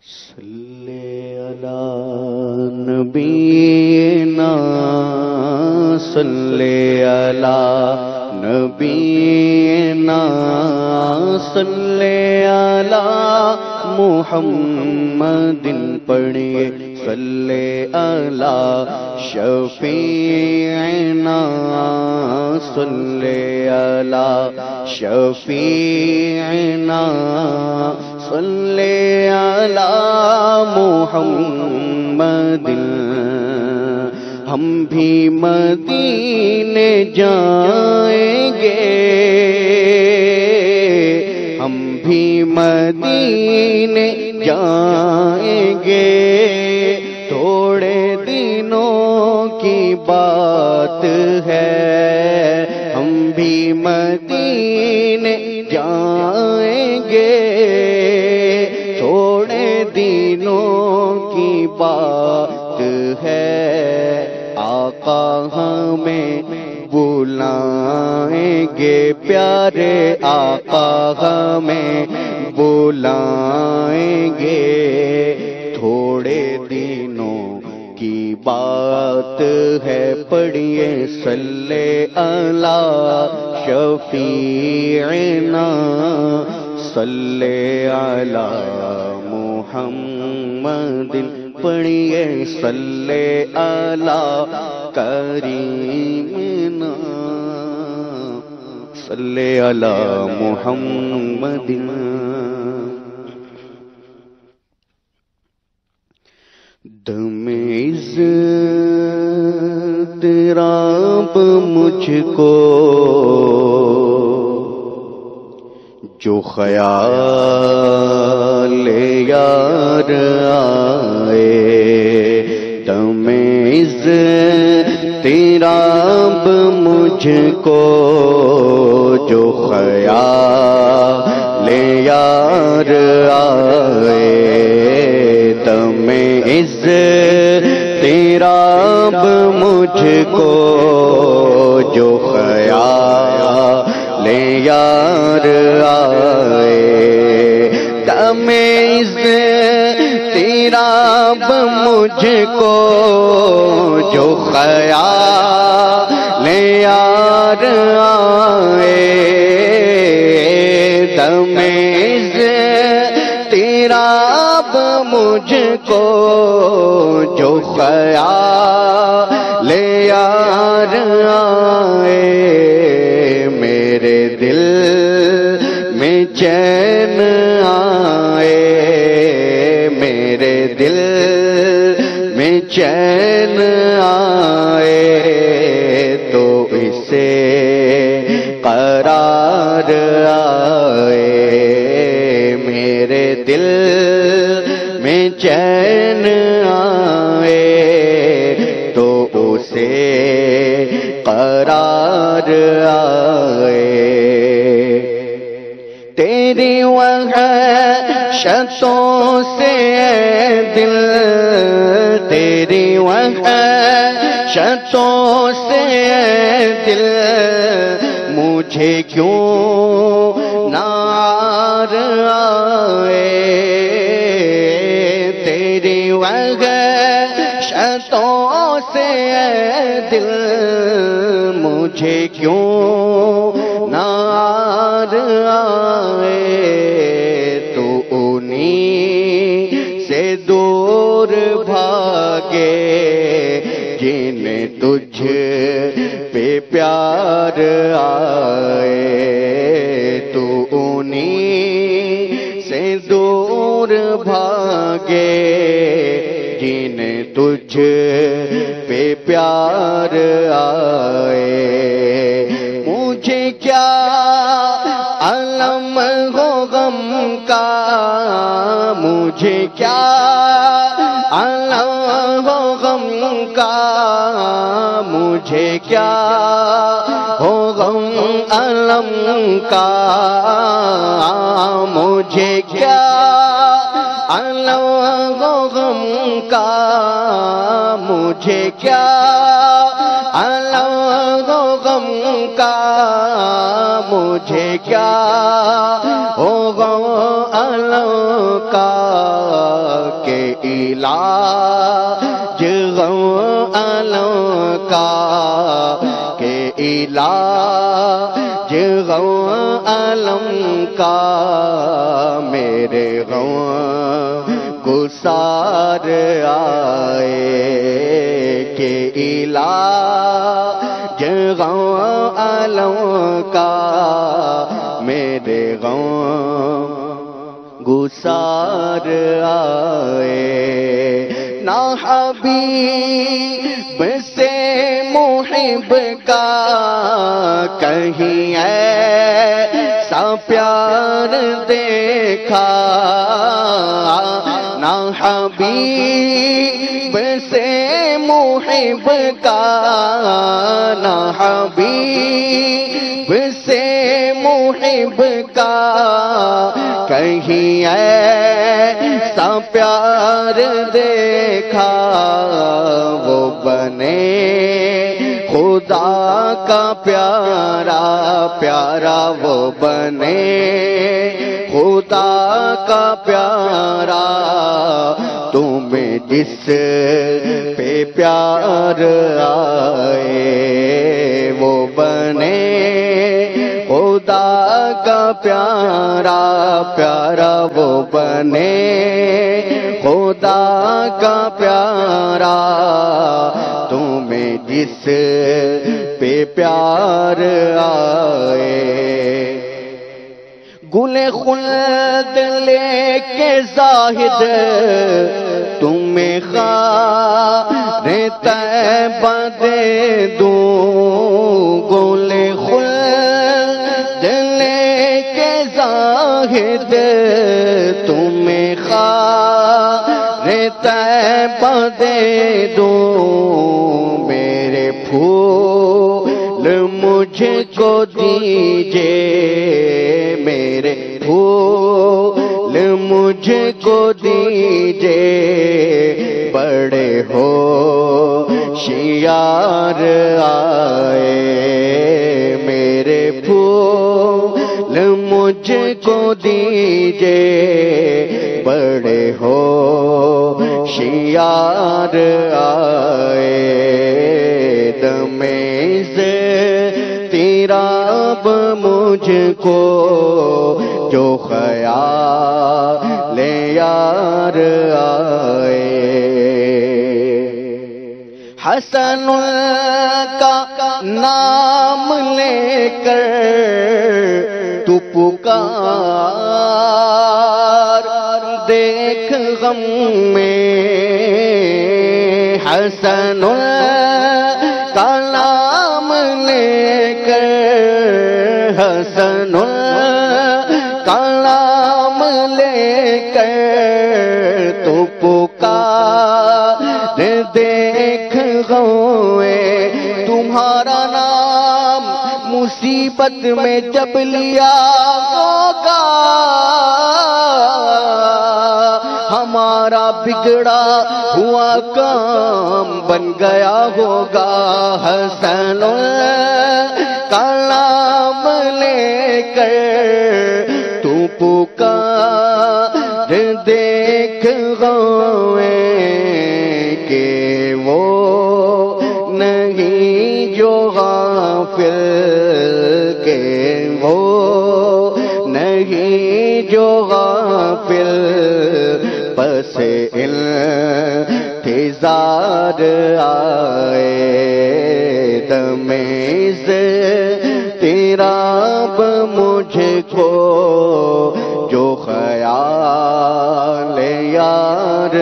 صلی علی نبینا صلی علی نبینا صلی علی محمد پڑھیے صلی علی شفیعنا صلی علی شفیعنا صلی علی محمد ہم بھی مدینے جائیں گے ہم بھی مدینے جائیں گے تھوڑے دنوں کی بات ہے ہم بھی مدینے جائیں گے تھوڑے دنوں کی بات ہے آقا ہمیں بلائیں گے پیارے آقا ہمیں بلائیں گے تھوڑے دنوں کی بات ہے پڑھیے صلی علی شفیعنا صلی علی محمد پڑھیے صلی علی کریمنا صلی علی محمد دم عزت رب مجھ کو جو خیال یار آئے دم عزت رب مجھ کو جو خیال یار آئے دم عزت رب مجھ کو جو خیال یار آئے دم عزت رب مجھ کو جو خیال یار آئے دم عزت رب مجھ کو جو خیال یار آئے میرے دل میں چین آئے میرے دل میں چین آئے تو اسے قرار آئے میرے دل میں چین آئے تو اسے قرار آئے تیری وحشتوں سے دل تیری وحشتوں سے دل مجھے کیوں نار آئے تیری وحشتوں سے دل مجھے کیوں نار آئے تو انہیں سے دور بھاگے جن تجھ پہ پیار آئے تو انہیں سے دور بھاگے جن تجھ پہ پیار آئے مجھے کیا علم ہو غم کا مجھے کیا علم ہو غم کا مجھے کیا ہو غم علم کا مجھے کیا علم ہو غم کا مجھے کیا علم ہو غم کا مجھے کیا ہوگا علم کا کہ علاج غم علم کا، کہ علاج غم علم کا، میرے غم گسار آئے، کہ علاج غم علم کا، میرے غم گسار آئے۔ نہ حبیب سے محب کا کہیں ایسا پیار دیکھا، نہ حبیب سے محب کا، نہ حبیب سے محب کا کہیں ایسا پیار دیکھا، وہ بنے خدا کا پیارا پیارا، وہ بنے خدا کا پیارا، تمہیں جس پہ پیار آئے، وہ بنے خدا کا پیارا پیارا، وہ بنے خدا کا پیارا، تمہیں جس پہ پیار آئے۔ گل خلد لے کے زاہد تمہیں خار طیبہ دے دوں، گل خلد لے کے زاہد تمہیں خار طیبہ دے دوں، میرے پھول مجھ کو دیجئے، میرے پھول مجھ کو دیجئے، بڑے ہوشیار آئے، میرے پھول مجھ کو دیجئے، بڑے ہوشیار آئے، دمیز تیرا اب مجھ کو جو خیال یار آئے، حسن کا نام لے کر تو پکار، دیکھ غم میں حسن کا نام لے کر، حسن کا نام لے کر تو پکار، دیکھ غوے تمہارا نام مصیبت میں جب لیا ہوگا، ہمارا بگڑا ہوا کام بن گیا ہوگا، حسن کا نام لے کر تو پکار، دیکھ غوے کہ وہ نہیں جو غافل، کہ وہ نہیں جو غافل، پس انتظار آئے، دمیز تیرا اب مجھ کو جو خیال یار